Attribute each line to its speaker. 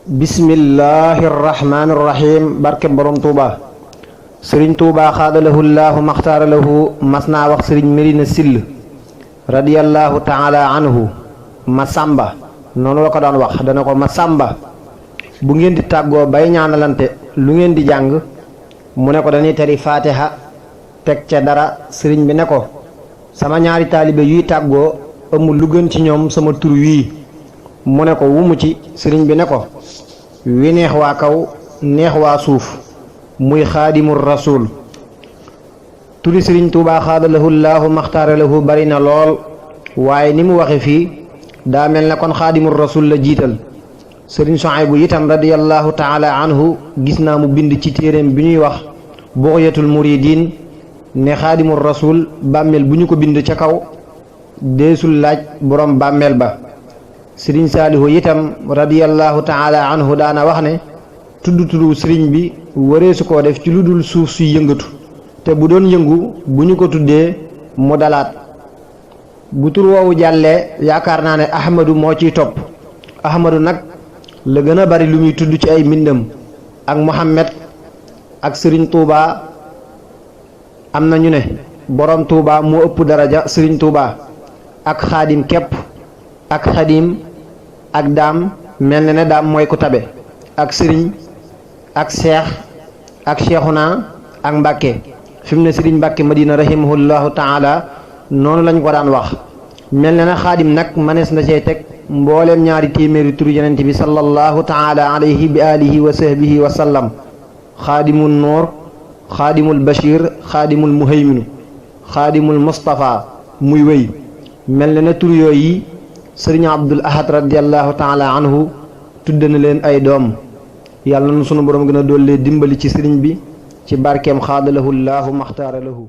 Speaker 1: bismillahi irrahmani irrahim barke borom tuuba sëriñ tuuba xaadalahu llaahu maxtaara lahu mas naa wax sëriñ Mérina Sill radiyallahu taala anhu ma sàmba noonu la ko daan wax dana ko ma sàmba bu ngeen di tàggoo bay ñaanalante lu ngeen di jàng mu ne ko dañuy tari faatiha teg ca dara sëriñ bi ne ko sama ñaari taalibe yuy tàggoo amul lu gën ci ñoom sama tur wii mu ne ko wumu ci sëriñ bi ne ko wi neex waa kaw neex waa suuf muy xaadimul rasul turi sëriñ tuubaa xaadalahu llaahu maxtaara lahu bari na lool waaye ni mu waxe fii daa mel na kon xaadimul rasul la jiital sëriñ Suhaybu itam radiyallahu taala anhu gis naa mu bind ci téeréem bi ñuy wax bughyatul muridin ne xaadimul rasul bàmmeel bu ñu ko bind ca kaw deesul laaj borom bàmmeel ba sëriñ saalihu itam radiyallahu taala anhu daana wax ne tudd turu sëriñ bi wareesu koo def ci lu dul suuf suy yëngatu te bu doon yëngu bu ñu ko tuddee mu dalaat bu tur woowu jàllee yaakaar naa ne ahmadu moo ciy topp ahmadu nag la gën a bari lu muy tudd ci ay mbindam ak muhammad ak sëriñ tuuba am na ñu ne borom tuuba moo ëpp daraja sëriñ tuuba ak xaadim képp ak xadim ak daam mel na ne daam mooy ku tabe ak sëriñ ak seex ak seexuna ak mbàkke fi mu ne sëriñ mbàkke madina rahimahullahu taala noonu lañ ko daan wax mel na ne xaadim nag manees na cee teg mbooleem ñaari téeméeri turu yonent bi sallallahu taala alayhi bi alihi wa sahbihi wa sallam xaadimul nuur xaadimul bashir xaadimul muhayminu xaadimul mustafa muy wéy mel na ne tur yooyu sëriñ abdul ahad radiallahu taala anhu tudd na leen ay doom yàlla na sunu borom gën a dollee dimbali ci sëriñ bi ci barkeem xaadalahu llaahu maxtaara lahu